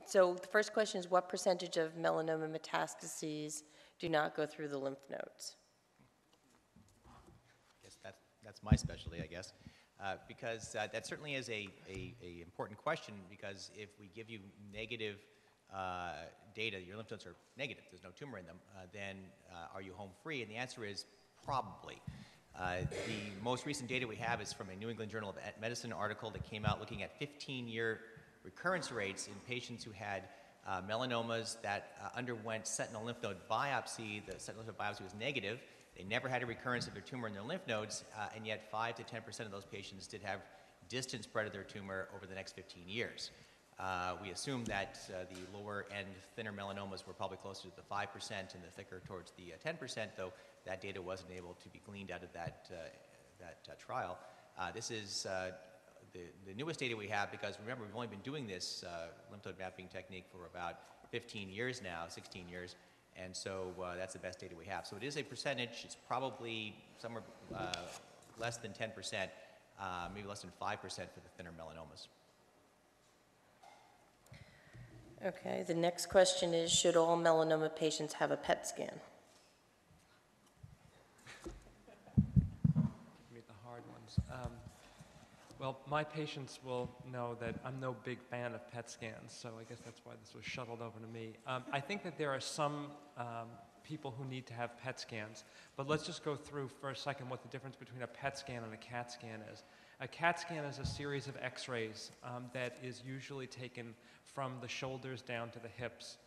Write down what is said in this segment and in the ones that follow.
So the first question is, what percentage of melanoma metastases do not go through the lymph nodes? Yes, that's my specialty, I guess, because that certainly is a important question, because if we give you negative data, your lymph nodes are negative, there's no tumor in them, then are you home free? And the answer is probably. The most recent data we have is from a New England Journal of Medicine article that came out looking at 15-year recurrence rates in patients who had melanomas that underwent sentinel lymph node biopsy. The sentinel lymph node biopsy was negative. They never had a recurrence of their tumor in their lymph nodes, and yet 5 to 10% of those patients did have distant spread of their tumor over the next 15 years. We assume that the lower end, thinner melanomas were probably closer to the 5% and the thicker towards the 10%, though that data wasn't able to be gleaned out of that trial. This is the newest data we have, because remember, we've only been doing this lymph node mapping technique for about 15 years now, 16 years, and so that's the best data we have. So it is a percentage. It's probably somewhere less than 10%, maybe less than 5% for the thinner melanomas. Okay, the next question is, should all melanoma patients have a PET scan? Meet the hard ones. Well, my patients will know that I'm no big fan of PET scans, so I guess that's why this was shuttled over to me. I think that there are some people who need to have PET scans, but let's just go through for a second what the difference between a PET scan and a CAT scan is. A CAT scan is a series of x-rays that is usually taken from the shoulders down to the hips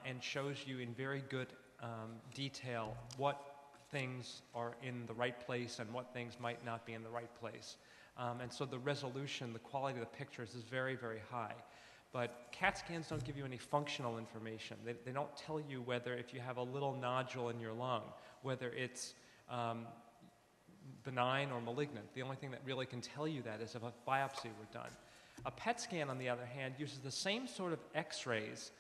and shows you in very good detail what things are in the right place and what things might not be in the right place. And so the resolution, the quality of the pictures is very, very high. But CAT scans don't give you any functional information. They don't tell you whether, if you have a little nodule in your lung, whether it's benign or malignant. The only thing that really can tell you that is if a biopsy were done. A PET scan, on the other hand, uses the same sort of x-rays,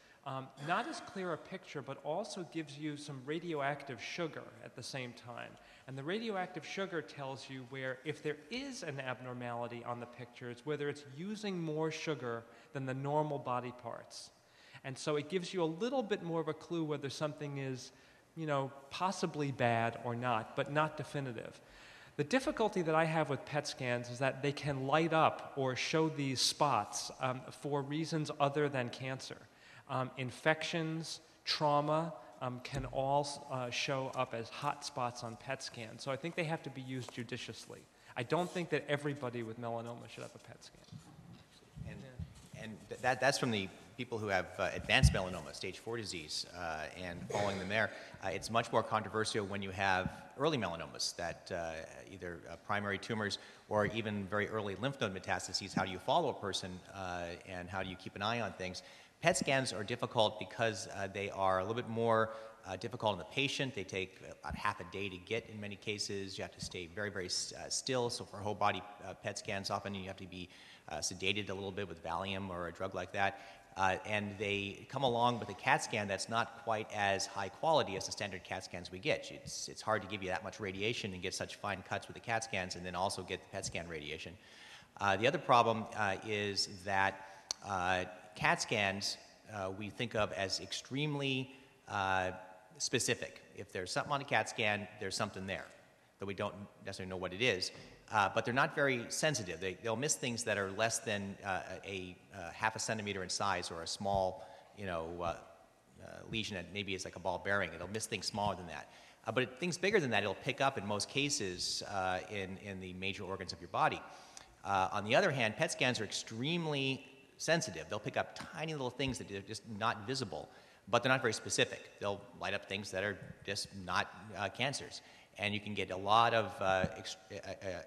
not as clear a picture, but also gives you some radioactive sugar at the same time. And the radioactive sugar tells you where, if there is an abnormality on the pictures, whether it's using more sugar than the normal body parts. And so it gives you a little bit more of a clue whether something is, possibly bad or not, but not definitive. The difficulty that I have with PET scans is that they can light up or show these spots for reasons other than cancer. Infections, trauma can all show up as hot spots on PET scans. So I think they have to be used judiciously. I don't think that everybody with melanoma should have a PET scan. And that's from the people who have advanced melanoma, stage 4 disease, and following them there. It's much more controversial when you have early melanomas, that either primary tumors or even very early lymph node metastases. How do you follow a person and how do you keep an eye on things? PET scans are difficult because they are a little bit more difficult on the patient. They take about half a day to get in many cases. You have to stay very, very still. So for whole body PET scans, often you have to be sedated a little bit with Valium or a drug like that. And they come along with a CAT scan that's not quite as high quality as the standard CAT scans we get. It's hard to give you that much radiation and get such fine cuts with the CAT scans and then also get the PET scan radiation. The other problem is that CAT scans we think of as extremely specific. If there's something on a CAT scan, there's something there, though we don't necessarily know what it is. But they're not very sensitive. They'll miss things that are less than a half a centimeter in size, or a small, lesion that maybe is like a ball bearing. It'll miss things smaller than that. But things bigger than that, it'll pick up in most cases in the major organs of your body. On the other hand, PET scans are extremely sensitive. They'll pick up tiny little things that are just not visible, but they're not very specific. They'll light up things that are just not cancers. And you can get a lot of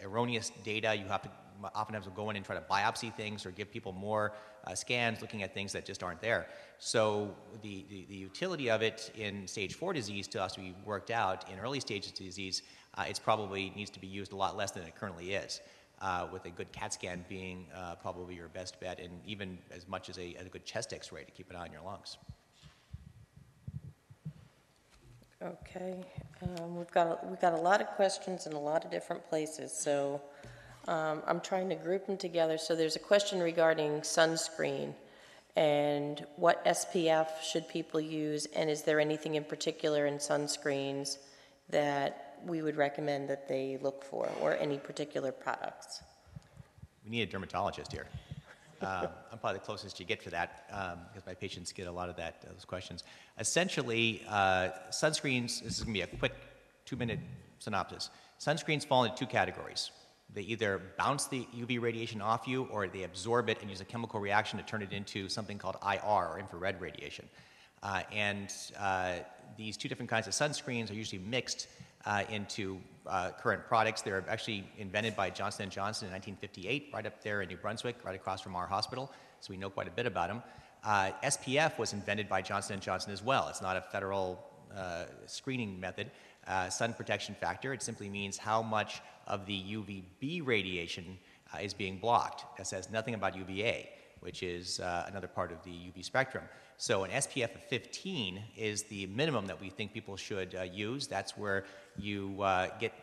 erroneous data. You have to oftentimes go in and try to biopsy things or give people more scans looking at things that just aren't there. So the utility of it in stage 4 disease still has to be worked out. In early stages of disease, it's probably needs to be used a lot less than it currently is, with a good CAT scan being probably your best bet, and even as much as a good chest X-ray to keep an eye on your lungs. Okay, we've got a lot of questions in a lot of different places, so I'm trying to group them together. So there's a question regarding sunscreen, And what SPF should people use? And is there anything in particular in sunscreens that we would recommend that they look for, or any particular products? We need a dermatologist here. I'm probably the closest you get for that because my patients get a lot of those questions. Essentially, sunscreens, this is going to be a quick 2-minute synopsis. Sunscreens fall into 2 categories. They either bounce the UV radiation off you, or they absorb it and use a chemical reaction to turn it into something called IR, or infrared radiation. These 2 different kinds of sunscreens are usually mixed into current products. They're actually invented by Johnson & Johnson in 1958, right up there in New Brunswick, right across from our hospital, so we know quite a bit about them. SPF was invented by Johnson & Johnson as well. It's not a federal screening method. Sun protection factor, it simply means how much of the UVB radiation is being blocked. That says nothing about UVA, which is another part of the UV spectrum. So an SPF of 15 is the minimum that we think people should use. That's where you get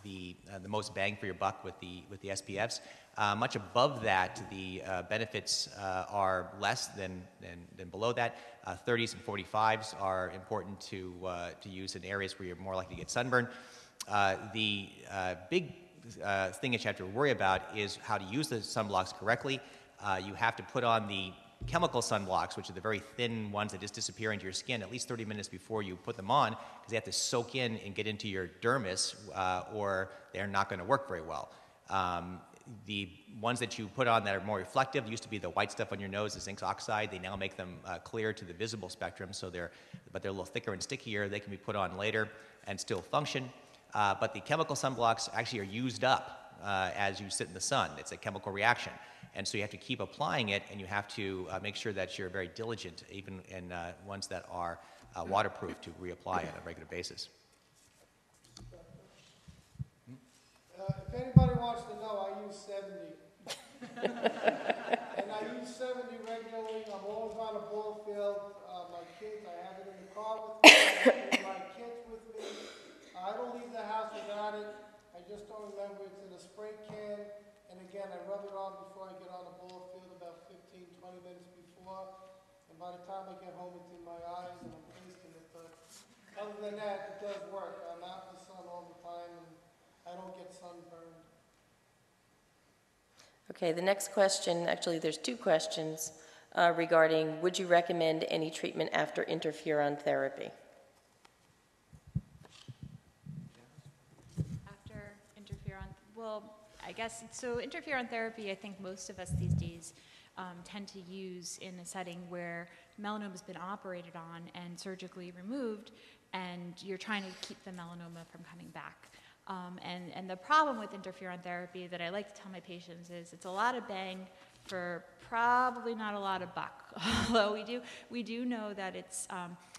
the most bang for your buck with the SPFs. Much above that, the benefits are less than below that. 30s and 45s are important to use in areas where you're more likely to get sunburn. The big thing that you have to worry about is how to use the sunblocks correctly. You have to put on the chemical sunblocks, which are the very thin ones that just disappear into your skin, at least 30 minutes before you put them on, because they have to soak in and get into your dermis, or they're not going to work very well. The ones that you put on that are more reflective used to be the white stuff on your nose, the zinc oxide. They now make them clear to the visible spectrum, but they're a little thicker and stickier. They can be put on later and still function. But the chemical sunblocks actually are used up as you sit in the sun. It's a chemical reaction. And so you have to keep applying it, and you have to make sure that you're very diligent, even in ones that are waterproof, to reapply on a regular basis. If anybody wants to know, I use 70. And I use 70 regularly. I'm always on a ball field. My kids, I have it in the car with me. I have my kids with me. I don't leave the house without it. I just don't remember it's in a spray can. And again, I rub it on before I get on the ball field, about 15, 20 minutes before. And by the time I get home, it's in my eyes and I'm tasting it. But other than that, it does work. I'm out in the sun all the time, and I don't get sunburned. Okay, the next question, actually there's 2 questions regarding would you recommend any treatment after interferon therapy? After interferon, well, I guess, so interferon therapy, I think most of us these days tend to use in a setting where melanoma has been operated on and surgically removed, and you're trying to keep the melanoma from coming back. And the problem with interferon therapy that I like to tell my patients is it's a lot of bang for probably not a lot of buck. Although we do know that it's,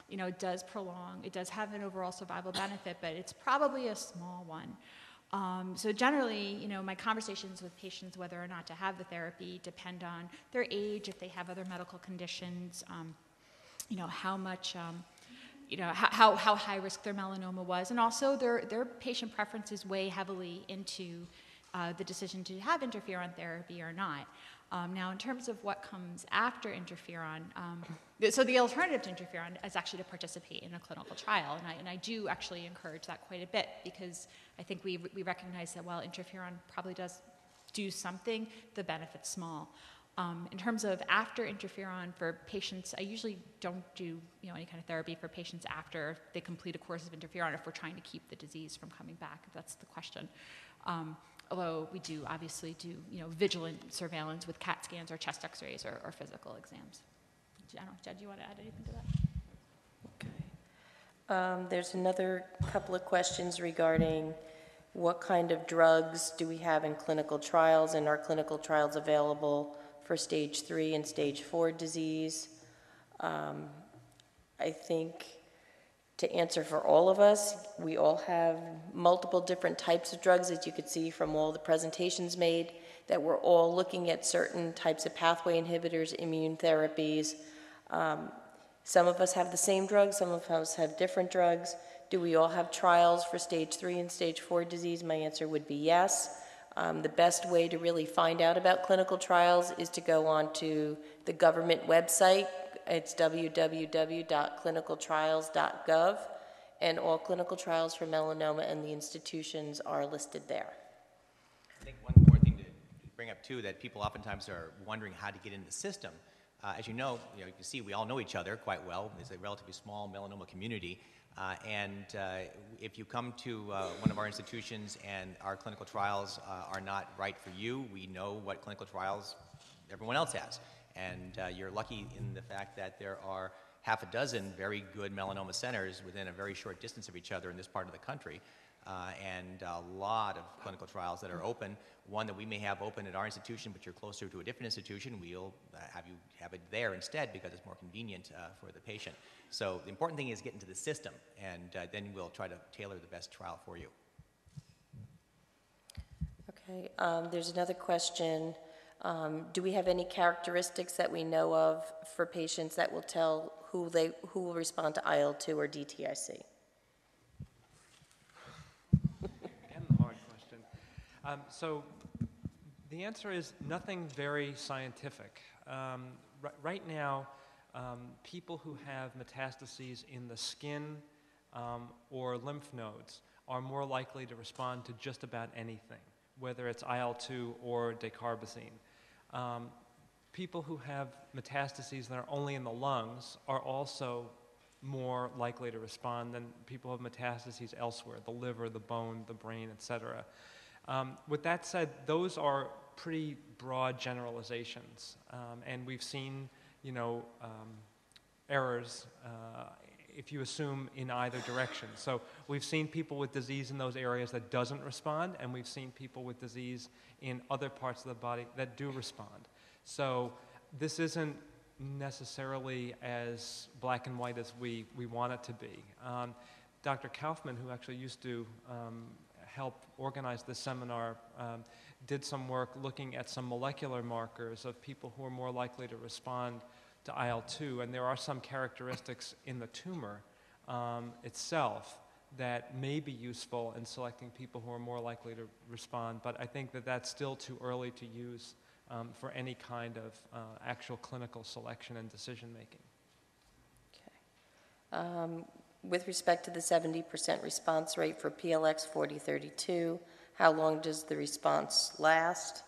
it does prolong, it does have an overall survival benefit, but it's probably a small one. So generally, my conversations with patients whether or not to have the therapy depend on their age, if they have other medical conditions, how much, how high risk their melanoma was, and also their patient preferences weigh heavily into the decision to have interferon therapy or not. Now, in terms of what comes after interferon, so the alternative to interferon is actually to participate in a clinical trial, and I do actually encourage that quite a bit, because I think we recognize that while interferon probably does do something, the benefit's small. In terms of after interferon for patients, I usually don't do any kind of therapy for patients after they complete a course of interferon if we're trying to keep the disease from coming back, if that's the question. Although we do obviously do vigilant surveillance with CAT scans or chest x-rays or physical exams. Jedd, do you want to add anything to that? Okay. There's another couple of questions regarding what kind of drugs do we have in clinical trials, and are clinical trials available for stage 3 and stage 4 disease? I think to answer for all of us, we all have multiple different types of drugs, as you could see from all the presentations made, that we're all looking at certain types of pathway inhibitors, immune therapies. Some of us have the same drugs, some of us have different drugs. Do we all have trials for stage 3 and stage 4 disease? My answer would be yes. The best way to really find out about clinical trials is to go on to the government website. It's www.clinicaltrials.gov, and all clinical trials for melanoma and the institutions are listed there. I think one more thing to bring up too, that people oftentimes are wondering how to get into the system. As you know, you can see we all know each other quite well. It's a relatively small melanoma community. If you come to one of our institutions and our clinical trials are not right for you, we know what clinical trials everyone else has. And you're lucky in the fact that there are half a dozen very good melanoma centers within a very short distance of each other in this part of the country. And a lot of clinical trials that are open. One that we may have open at our institution, but you're closer to a different institution, we'll have you have it there instead because it's more convenient for the patient. So the important thing is get into the system, and then we'll try to tailor the best trial for you. Okay, there's another question. Do we have any characteristics that we know of for patients that will tell who will respond to IL-2 or DTIC? Again, the hard question. So the answer is nothing very scientific. Right now, people who have metastases in the skin or lymph nodes are more likely to respond to just about anything, whether it's IL-2 or dacarbazine. People who have metastases that are only in the lungs are also more likely to respond than people who have metastases elsewhere, the liver, the bone, the brain, etc. With that said, those are pretty broad generalizations, and we've seen, errors if you assume in either direction. So we've seen people with disease in those areas that doesn't respond, and we've seen people with disease in other parts of the body that do respond. So this isn't necessarily as black and white as we want it to be. Dr. Kaufman, who actually used to help organize this seminar, did some work looking at some molecular markers of people who are more likely to respond to IL-2, and there are some characteristics in the tumor itself that may be useful in selecting people who are more likely to respond, but I think that that's still too early to use for any kind of actual clinical selection and decision making. Okay. With respect to the 70% response rate for PLX 4032, how long does the response last?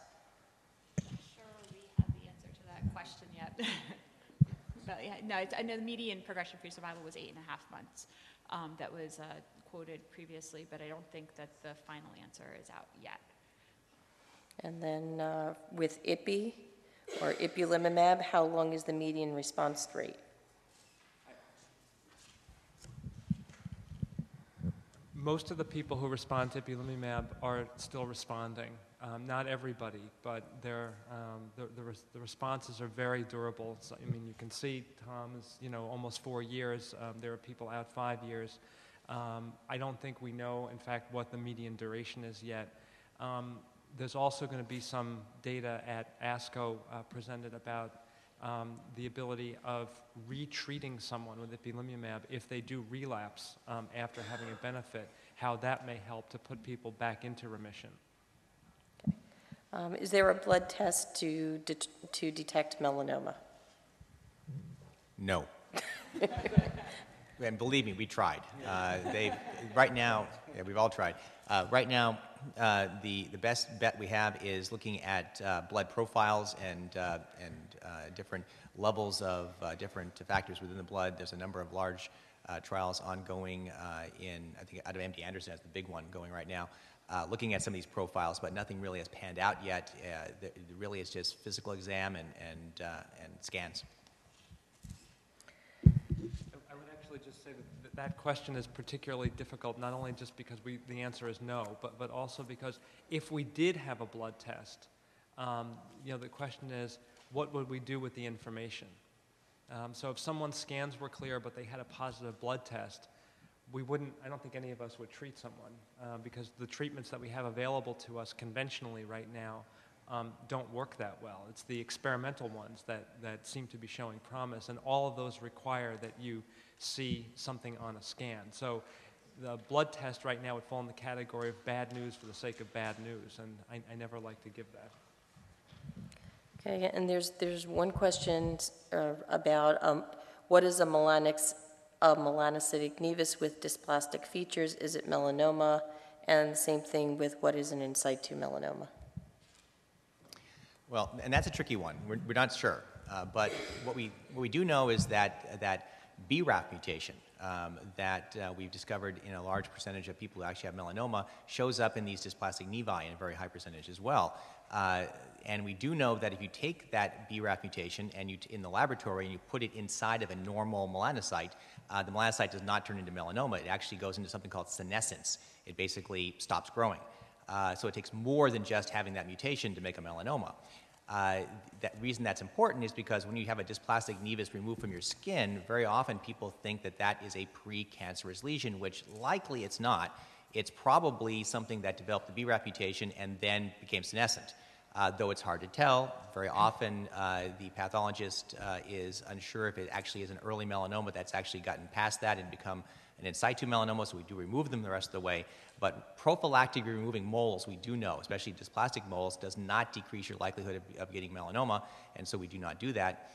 I'm not sure we have the answer to that question yet. But yeah, no, I know the median progression-free survival was 8.5 months. That was quoted previously, but I don't think that the final answer is out yet. And then with IPI or ipilimumab, how long is the median response rate? Most of the people who respond to ipilimumab are still responding. Not everybody, but the responses are very durable. So, I mean, you can see Tom is, almost 4 years. There are people out 5 years. I don't think we know, in fact, what the median duration is yet. There's also going to be some data at ASCO presented about the ability of retreating someone with ipilimumab if they do relapse after having a benefit, how that may help to put people back into remission. Okay. Is there a blood test to detect melanoma? No. And believe me, we tried. Right now, we've all tried. Right now, the best bet we have is looking at blood profiles and different levels of different factors within the blood. There's a number of large trials ongoing I think out of MD Anderson has the big one going right now, looking at some of these profiles, but nothing really has panned out yet. Really, it's just physical exam and scans. I would actually just say that question is particularly difficult, not only just because the answer is no, but also because if we did have a blood test, the question is, what would we do with the information? So if someone's scans were clear but they had a positive blood test, I don't think any of us would treat someone because the treatments that we have available to us conventionally right now don't work that well. It's the experimental ones that seem to be showing promise, and all of those require that you see something on a scan. So the blood test right now would fall in the category of bad news for the sake of bad news, and I never like to give that. Okay, and there's one question about what is a melanocytic nevus with dysplastic features? Is it melanoma? And the same thing with what is an in situ melanoma? Well, and that's a tricky one. We're not sure. But what we do know is that BRAF mutation that we've discovered in a large percentage of people who actually have melanoma shows up in these dysplastic nevi in a very high percentage as well. And we do know that if you take that BRAF mutation and in the laboratory and you put it inside of a normal melanocyte, the melanocyte does not turn into melanoma. It actually goes into something called senescence. It basically stops growing. So it takes more than just having that mutation to make a melanoma. That reason that's important is because when you have a dysplastic nevus removed from your skin, very often people think that that is a precancerous lesion, which likely it's not. It's probably something that developed the BRAF mutation and then became senescent. Though it's hard to tell, very often the pathologist is unsure if it actually is an early melanoma that's actually gotten past that and become an in situ melanoma, so we do remove them the rest of the way. But prophylactically removing moles, we do know, especially dysplastic moles, does not decrease your likelihood of getting melanoma, and so we do not do that.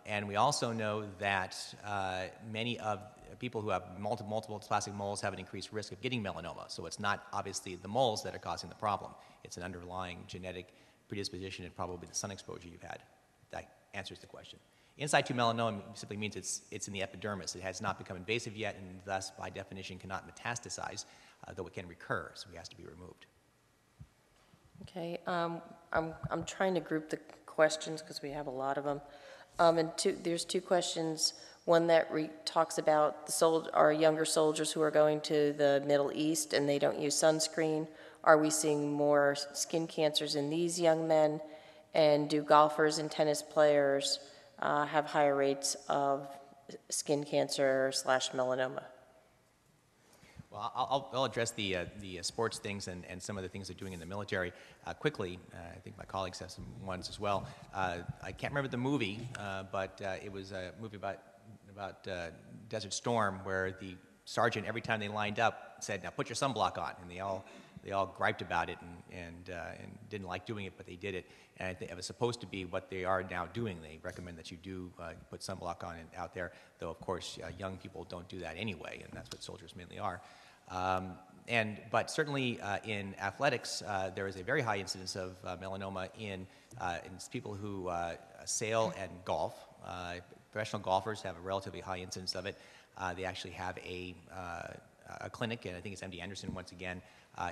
And we also know that many of people who have multiple dysplastic moles have an increased risk of getting melanoma. So it's not obviously the moles that are causing the problem. It's an underlying genetic predisposition and probably the sun exposure you've had. That answers the question. In situ melanoma simply means it's in the epidermis. It has not become invasive yet, and thus, by definition, cannot metastasize, though it can recur, so it has to be removed. Okay, I'm trying to group the questions because we have a lot of them. And there's two questions. One that talks about our younger soldiers who are going to the Middle East and they don't use sunscreen. Are we seeing more skin cancers in these young men? And do golfers and tennis players have higher rates of skin cancer / melanoma? Well, I'll address the sports things and some of the things they're doing in the military quickly. I think my colleagues have some ones as well. I can't remember the movie, but it was a movie about Desert Storm where the sergeant, every time they lined up, said, "Now put your sunblock on," and they all griped about it and didn't like doing it, but they did it. And I think it was supposed to be what they are now doing. They recommend that you do put sunblock on out there, though of course young people don't do that anyway, and that's what soldiers mainly are. But certainly in athletics, there is a very high incidence of melanoma in people who sail and golf. Professional golfers have a relatively high incidence of it. They actually have a clinic, and I think it's MD Anderson once again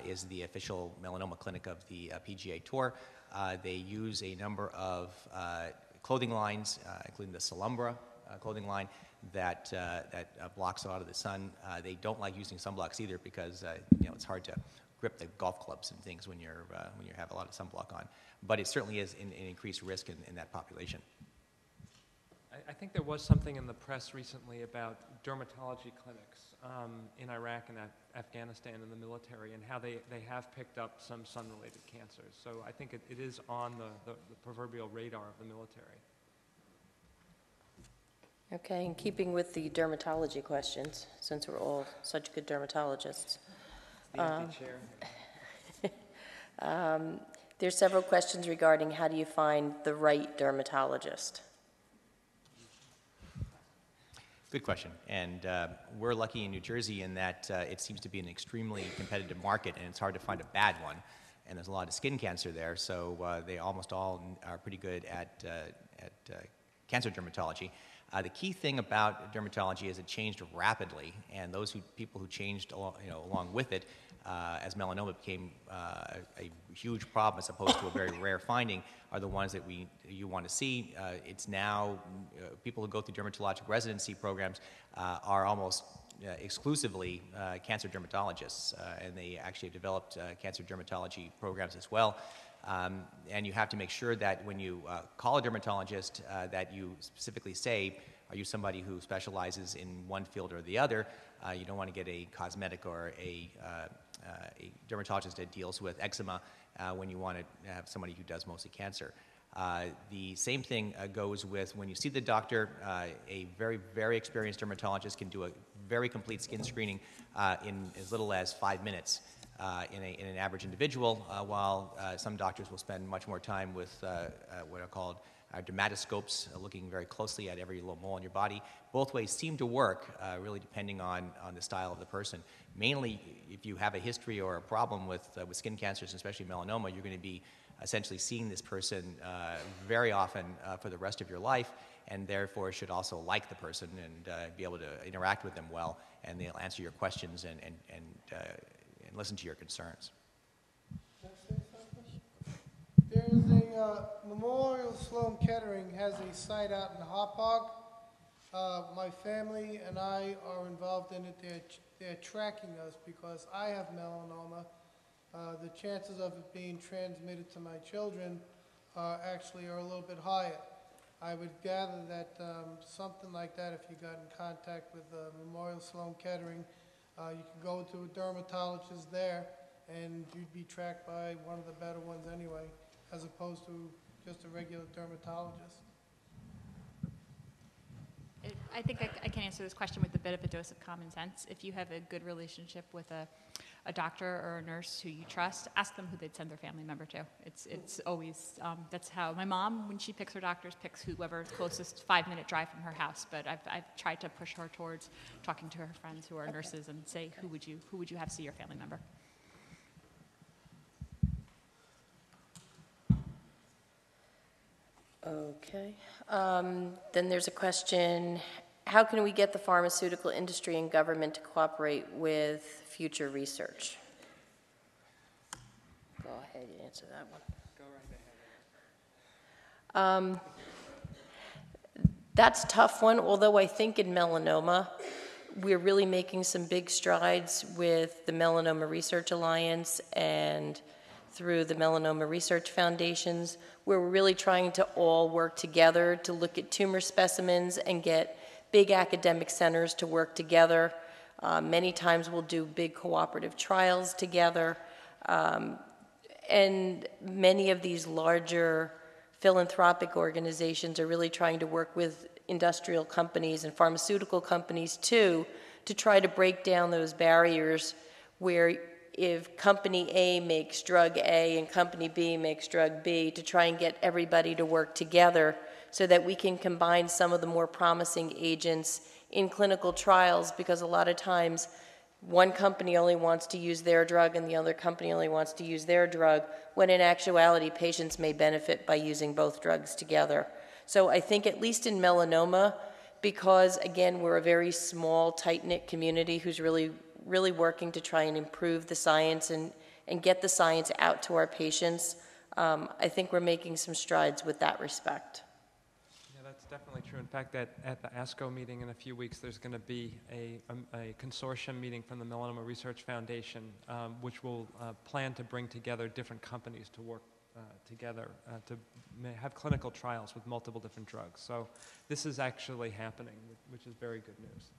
is the official melanoma clinic of the PGA Tour. They use a number of clothing lines, including the Solumbra clothing line, that blocks a lot of the sun. They don't like using sunblocks either because it's hard to grip the golf clubs and things when you have a lot of sunblock on. But it certainly is an increased risk in that population. I think there was something in the press recently about dermatology clinics in Iraq and Afghanistan in the military and how they have picked up some sun-related cancers. So I think it is on the proverbial radar of the military. Okay, in keeping with the dermatology questions, since we're all such good dermatologists. The empty chair. There's several questions regarding how do you find the right dermatologist? Good question. And we're lucky in New Jersey in that it seems to be an extremely competitive market, and it's hard to find a bad one. And there's a lot of skin cancer there, so they almost all are pretty good at cancer dermatology. The key thing about dermatology is it changed rapidly, and those people who changed along with it, as melanoma became a huge problem as opposed to a very rare finding, are the ones that you want to see. It's now people who go through dermatologic residency programs are almost exclusively cancer dermatologists, and they actually have developed cancer dermatology programs as well. And you have to make sure that when you call a dermatologist that you specifically say, are you somebody who specializes in one field or the other? You don't want to get a cosmetic or a dermatologist that deals with eczema when you want to have somebody who does mostly cancer. The same thing goes with when you see the doctor. A very, very experienced dermatologist can do a very complete skin screening in as little as 5 minutes in an average individual, while some doctors will spend much more time with what are called dermatoscopes, looking very closely at every little mole on your body. Both ways seem to work, really depending on the style of the person. Mainly, if you have a history or a problem with skin cancers, especially melanoma, you're going to be essentially seeing this person very often for the rest of your life, and therefore should also like the person and be able to interact with them well, and they'll answer your questions and listen to your concerns. There's a Memorial Sloan Kettering has a site out in Hauppauge. My family and I are involved in it. They're tracking us because I have melanoma. The chances of it being transmitted to my children actually are a little bit higher. I would gather that something like that, if you got in contact with Memorial Sloan Kettering, you could go to a dermatologist there and you'd be tracked by one of the better ones anyway, as opposed to just a regular dermatologist. I think I can answer this question with a bit of a dose of common sense. If you have a good relationship with a doctor or a nurse who you trust, ask them who they'd send their family member to. It's always, that's how my mom, when she picks her doctors, picks whoever's closest 5-minute drive from her house. But I've tried to push her towards talking to her friends who are nurses and say, who would you have see your family member? Okay. Then there's a question, how can we get the pharmaceutical industry and government to cooperate with future research? Go ahead and answer that one. Go right ahead. That's a tough one, although I think in melanoma, we're really making some big strides with the Melanoma Research Alliance and through the Melanoma Research Foundations, where we're really trying to all work together to look at tumor specimens and get big academic centers to work together. Many times we'll do big cooperative trials together. And many of these larger philanthropic organizations are really trying to work with industrial companies and pharmaceutical companies too, to try to break down those barriers where if company A makes drug A and company B makes drug B, to try and get everybody to work together so that we can combine some of the more promising agents in clinical trials, because a lot of times one company only wants to use their drug and the other company only wants to use their drug, when in actuality patients may benefit by using both drugs together. So I think at least in melanoma, because again we're a very small, tight-knit community who's really working to try and improve the science and get the science out to our patients, I think we're making some strides with that respect. Yeah, that's definitely true. In fact, at the ASCO meeting in a few weeks, there's going to be a consortium meeting from the Melanoma Research Foundation, which will plan to bring together different companies to work together to have clinical trials with multiple different drugs. So this is actually happening, which is very good news.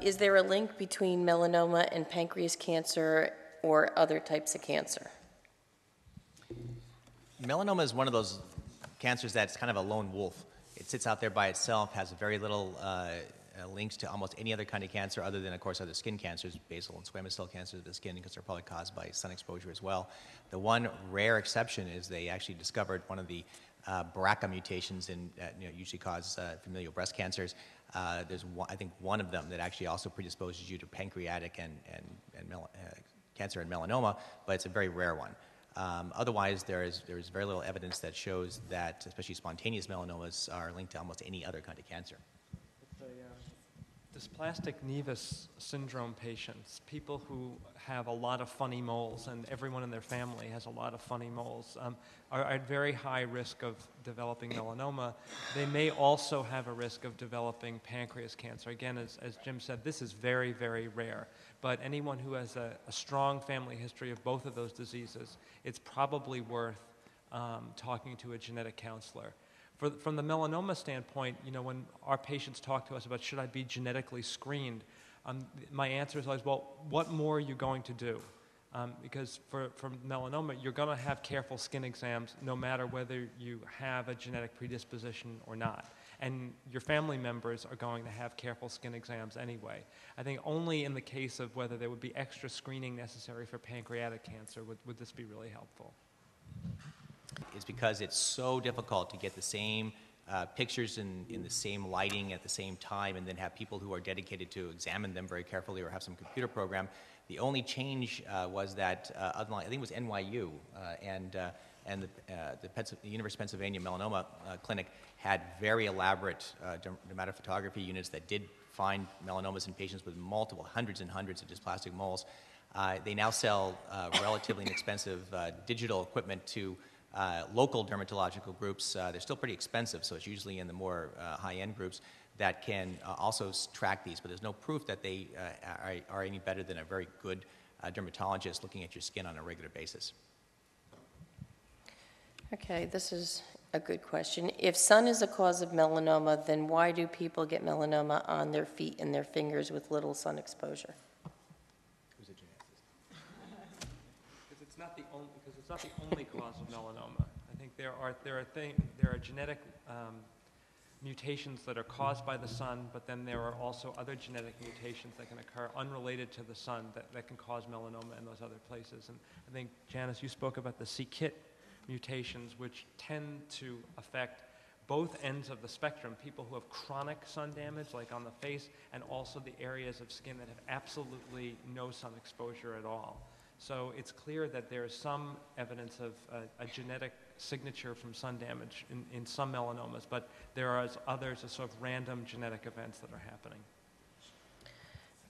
Is there a link between melanoma and pancreas cancer or other types of cancer? Melanoma is one of those cancers that's kind of a lone wolf. It sits out there by itself, has very little links to almost any other kind of cancer other than, of course, other skin cancers, basal and squamous cell cancers of the skin, because they're probably caused by sun exposure as well. The one rare exception is they actually discovered one of the BRCA mutations usually cause familial breast cancers. There's I think one of them that actually also predisposes you to pancreatic and cancer and melanoma, but it's a very rare one. Otherwise, there is very little evidence that shows that, especially spontaneous melanomas, are linked to almost any other kind of cancer. Dysplastic nevus syndrome patients, people who have a lot of funny moles, and everyone in their family has a lot of funny moles, are at very high risk of developing melanoma. They may also have a risk of developing pancreas cancer. Again, as Jim said, this is very, very rare. But anyone who has a strong family history of both of those diseases, it's probably worth talking to a genetic counselor. From the melanoma standpoint, when our patients talk to us about should I be genetically screened, my answer is always, well, what more are you going to do? Because for melanoma, you're going to have careful skin exams no matter whether you have a genetic predisposition or not. and your family members are going to have careful skin exams anyway. I think only in the case of whether there would be extra screening necessary for pancreatic cancer would this be really helpful. Is because it's so difficult to get the same pictures in the same lighting at the same time and then have people who are dedicated to examine them very carefully or have some computer program. The only change was that, I think it was NYU and the University of Pennsylvania Melanoma Clinic had very elaborate dermatophotography units that did find melanomas in patients with multiple, hundreds and hundreds of dysplastic moles. They now sell relatively inexpensive digital equipment to local dermatological groups. They're still pretty expensive, so it's usually in the more high-end groups that can also track these, but there's no proof that they are any better than a very good dermatologist looking at your skin on a regular basis. Okay, this is a good question. If sun is a cause of melanoma, then why do people get melanoma on their feet and their fingers with little sun exposure? Who's a geneticist? Because it's not the only cause of melanoma. I think there are genetic mutations that are caused by the sun, but then there are also other genetic mutations that can occur unrelated to the sun that can cause melanoma in those other places. And I think, Janice, you spoke about the c-KIT mutations, which tend to affect both ends of the spectrum, people who have chronic sun damage, like on the face, and also the areas of skin that have absolutely no sun exposure at all. So it's clear that there is some evidence of a genetic signature from sun damage in some melanomas, but there are others as sort of random genetic events that are happening.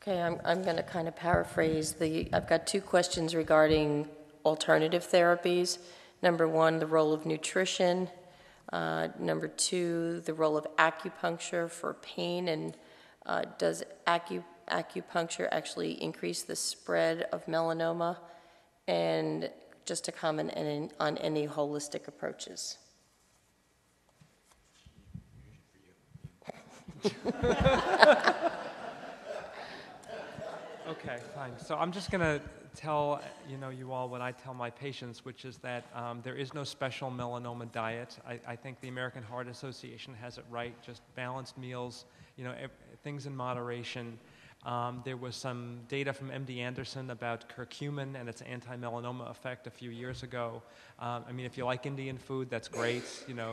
Okay, I'm going to kind of paraphrase. I've got two questions regarding alternative therapies. Number one, the role of nutrition. Number two, the role of acupuncture for pain, and does acupuncture actually increase the spread of melanoma? And just to comment on any holistic approaches. Okay, fine. So I'm just going to tell you all what I tell my patients, which is that there is no special melanoma diet. I think the American Heart Association has it right. Just balanced meals, things in moderation. There was some data from MD Anderson about curcumin and its anti-melanoma effect a few years ago. I mean, if you like Indian food, that's great.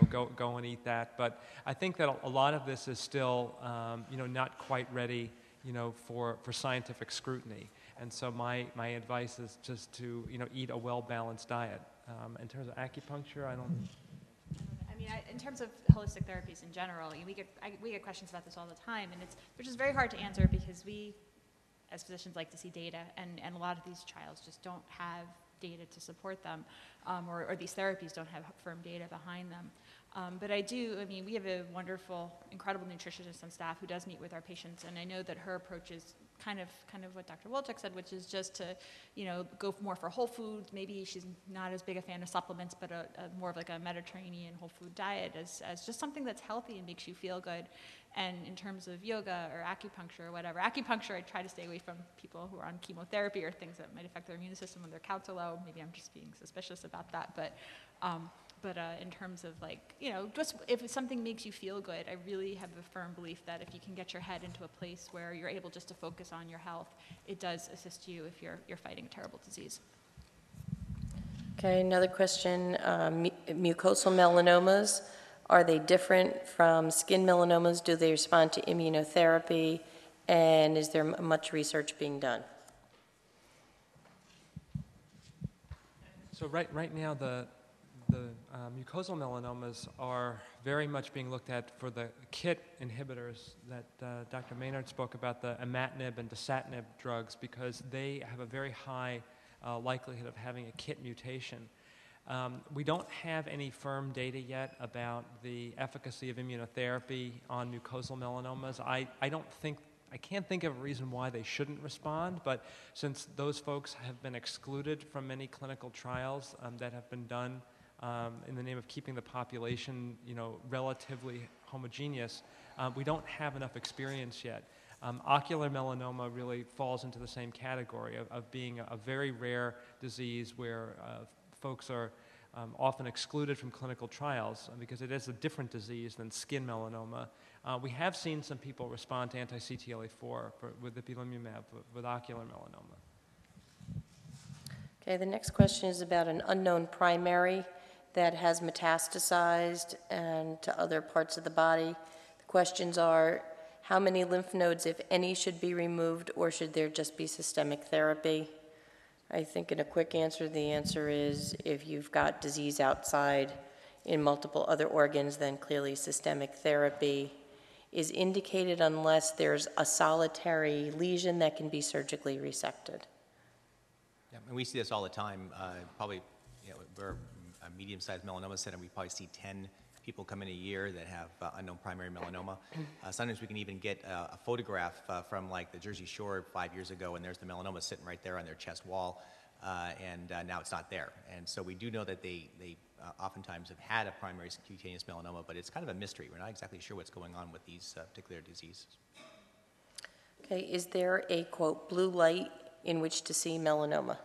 Go and eat that. But I think that a lot of this is still, not quite ready, for scientific scrutiny. And so my advice is just to, eat a well-balanced diet. In terms of acupuncture, I don't. I mean, in terms of holistic therapies in general, we get questions about this all the time, and which is very hard to answer because we, as physicians, like to see data, and a lot of these trials just don't have data to support them, or these therapies don't have firm data behind them. But we have a wonderful, incredible nutritionist on staff who does meet with our patients, and I know that her approach is kind of what Dr. Wolchok said, which is just to, go more for whole foods. Maybe she's not as big a fan of supplements, but a more of like a Mediterranean whole food diet as just something that's healthy and makes you feel good. And in terms of yoga or acupuncture or whatever, acupuncture I try to stay away from people who are on chemotherapy or things that might affect their immune system when their counts are low. Maybe I'm just being suspicious about that, but in terms of just if something makes you feel good, I really have a firm belief that if you can get your head into a place where you're able just to focus on your health, it does assist you if you're fighting a terrible disease. Okay, another question. Mucosal melanomas, are they different from skin melanomas? Do they respond to immunotherapy? And is there much research being done? So right now the mucosal melanomas are very much being looked at for the KIT inhibitors that Dr. Mehnert spoke about, the imatinib and dasatinib drugs, because they have a very high likelihood of having a KIT mutation. We don't have any firm data yet about the efficacy of immunotherapy on mucosal melanomas. I can't think of a reason why they shouldn't respond, but since those folks have been excluded from many clinical trials that have been done in the name of keeping the population, relatively homogeneous, we don't have enough experience yet. Ocular melanoma really falls into the same category of being a very rare disease where folks are often excluded from clinical trials because it is a different disease than skin melanoma. We have seen some people respond to anti-CTLA-4 with ipilimumab with ocular melanoma. Okay, the next question is about an unknown primary that has metastasized and to other parts of the body. The questions are, how many lymph nodes, if any, should be removed, or should there just be systemic therapy? I think in a quick answer, the answer is if you've got disease outside in multiple other organs, then clearly systemic therapy is indicated unless there's a solitary lesion that can be surgically resected. Yeah, and we see this all the time. Probably, we're a medium-sized melanoma center. We probably see 10 people come in a year that have unknown primary melanoma. Sometimes we can even get a photograph from like the Jersey Shore 5 years ago, and there's the melanoma sitting right there on their chest wall, and now it's not there. And so we do know that they oftentimes have had a primary cutaneous melanoma, but it's kind of a mystery. We're not exactly sure what's going on with these particular diseases. Okay, is there a, quote, blue light in which to see melanoma?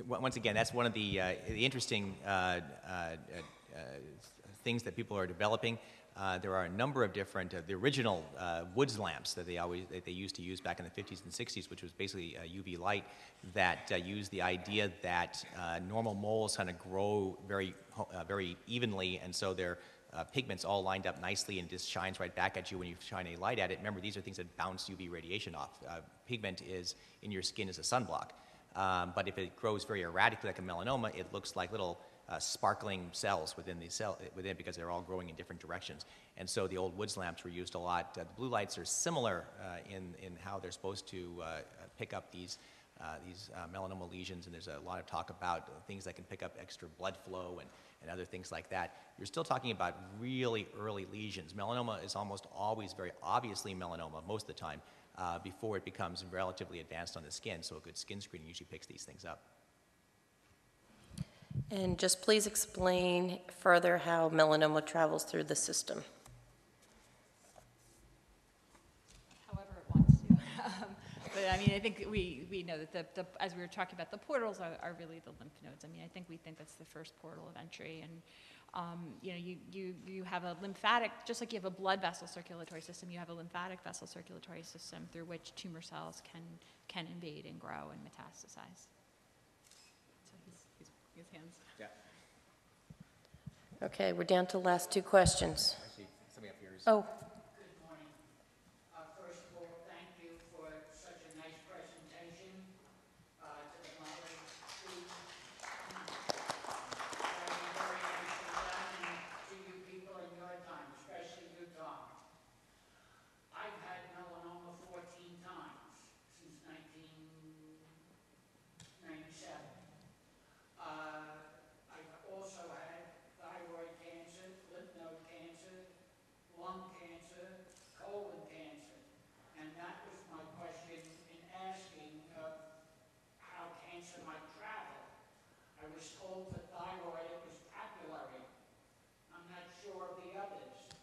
Once again, that's one of the interesting things that people are developing. There are a number of different, the original woods lamps that they used to use back in the 50s and 60s, which was basically UV light that used the idea that normal moles kind of grow very evenly, and so their pigments all lined up nicely and just shines right back at you when you shine a light at it. Remember, these are things that bounce UV radiation off. Pigment is in your skin as a sunblock. But if it grows very erratically like a melanoma, it looks like little sparkling cells within because they're all growing in different directions. And so the old woods lamps were used a lot. The blue lights are similar in how they're supposed to pick up these melanoma lesions, and there's a lot of talk about things that can pick up extra blood flow and other things like that. You're still talking about really early lesions. Melanoma is almost always very obviously melanoma most of the time before it becomes relatively advanced on the skin, so a good skin screening usually picks these things up. And just please explain further how melanoma travels through the system. However it wants to. But I mean, I think we know that as we were talking about, the portals are really the lymph nodes. I mean, we think that's the first portal of entry. And you have a lymphatic, just like you have a blood vessel circulatory system, you have a lymphatic vessel circulatory system through which tumor cells can invade and grow and metastasize. So his hands. Yeah. Okay, we're down to the last two questions. I see somebody up here is. Oh. Good morning. First of all, thank you for such a nice presentation to the public. Very nicely done, and to you people in your time, especially you, Tom. I've had melanoma 14 times since 1997. I've also had thyroid cancer, lymph node cancer, lung cancer, colon cancer. And that was my question in asking how cancer might travel. I was told for thyroid it was papillary. I'm not sure of the others.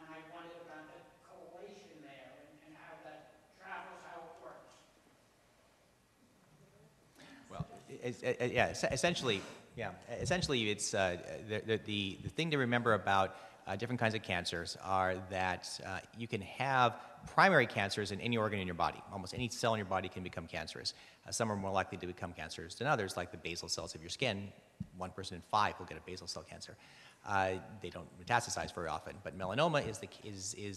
And I wondered about the correlation there and how that travels, how it works. Well, essentially, it's the thing to remember about different kinds of cancers are that you can have primary cancers in any organ in your body. Almost any cell in your body can become cancerous. Some are more likely to become cancerous than others, like the basal cells of your skin. 1 person in 5 will get a basal cell cancer. They don't metastasize very often, but melanoma is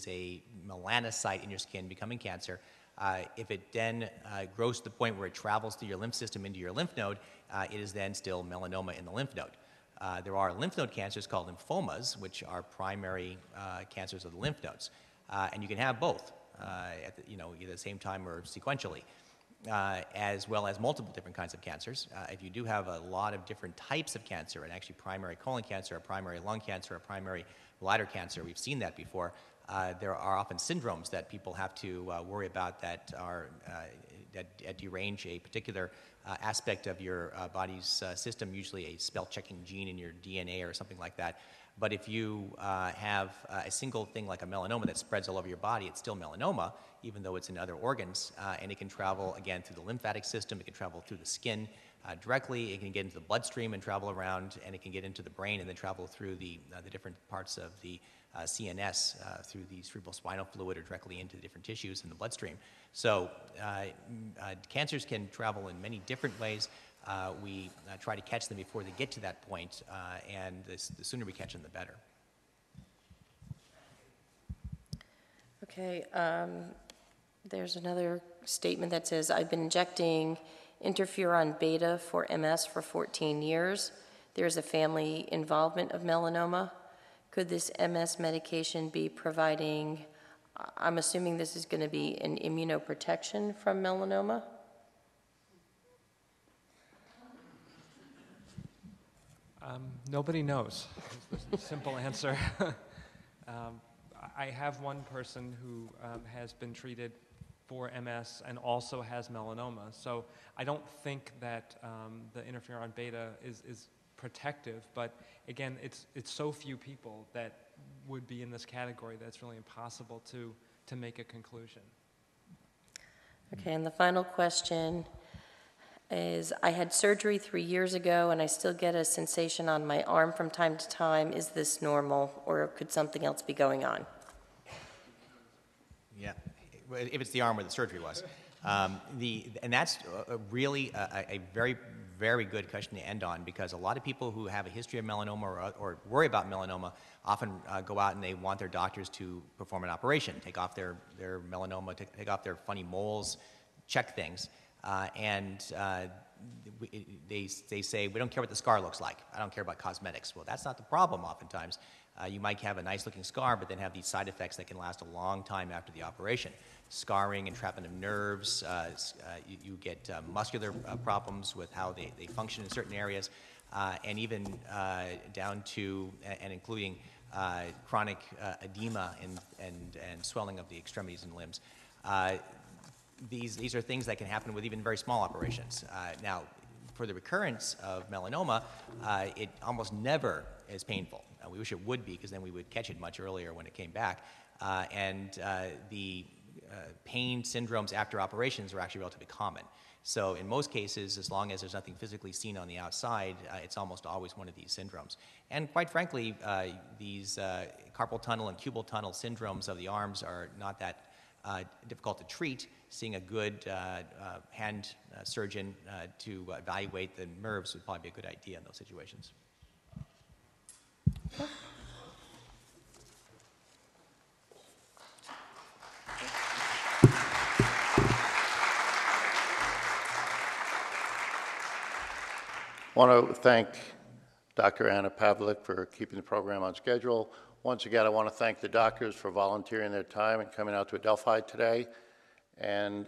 a melanocyte in your skin becoming cancer. If it then grows to the point where it travels through your lymph system into your lymph node, it is then still melanoma in the lymph node. There are lymph node cancers called lymphomas, which are primary cancers of the lymph nodes. And you can have both at either the same time or sequentially, as well as multiple different kinds of cancers. If you do have a lot of different types of cancer, and actually primary colon cancer, a primary lung cancer, a primary bladder cancer, we've seen that before, there are often syndromes that people have to worry about that derange a particular aspect of your body's system, usually a spell-checking gene in your DNA or something like that. But if you have a single thing like a melanoma that spreads all over your body, it's still melanoma, even though it's in other organs, and it can travel, again, through the lymphatic system, it can travel through the skin, directly. It can get into the bloodstream and travel around, and it can get into the brain and then travel through the different parts of the CNS through the cerebrospinal fluid or directly into different tissues in the bloodstream. So cancers can travel in many different ways. We try to catch them before they get to that point, and the sooner we catch them, the better. Okay, there's another statement that says, I've been injecting interferon beta for MS for 14 years. There's a family involvement of melanoma. Could this MS medication be providing, I'm assuming this is going to be an immunoprotection from melanoma? Nobody knows, is the simple answer. I have one person who has been treated for MS and also has melanoma. So I don't think that the interferon beta is protective, but again, it's so few people that would be in this category that it's really impossible to make a conclusion. Okay, and the final question is, I had surgery 3 years ago and I still get a sensation on my arm from time to time. Is this normal, or could something else be going on? Yeah, if it's the arm where the surgery was. And that's really a very, very good question to end on, because a lot of people who have a history of melanoma or worry about melanoma often go out and they want their doctors to perform an operation, take off their melanoma, take off their funny moles, check things. They say, we don't care what the scar looks like. I don't care about cosmetics. Well, that's not the problem oftentimes. You might have a nice-looking scar, but then have these side effects that can last a long time after the operation. Scarring, entrapment of nerves, you get muscular problems with how they function in certain areas, and even down to and including chronic edema and swelling of the extremities and limbs. These are things that can happen with even very small operations. Now, for the recurrence of melanoma, it almost never is painful. We wish it would be, because then we would catch it much earlier when it came back. The pain syndromes after operations are actually relatively common. So in most cases, as long as there's nothing physically seen on the outside, it's almost always one of these syndromes. And quite frankly, these carpal tunnel and cubital tunnel syndromes of the arms are not that difficult to treat. Seeing a good hand surgeon to evaluate the nerves would probably be a good idea in those situations. I want to thank Dr. Anna Pavlick for keeping the program on schedule. Once again, I want to thank the doctors for volunteering their time and coming out to Adelphi today. And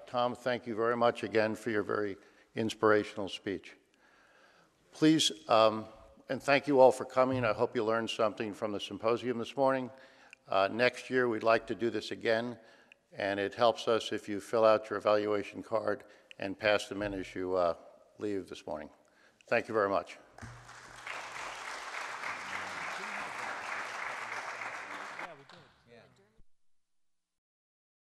Tom, thank you very much again for your very inspirational speech. Please, and thank you all for coming. I hope you learned something from the symposium this morning. Next year, we'd like to do this again, and it helps us if you fill out your evaluation card and pass them in as you leave this morning. Thank you very much.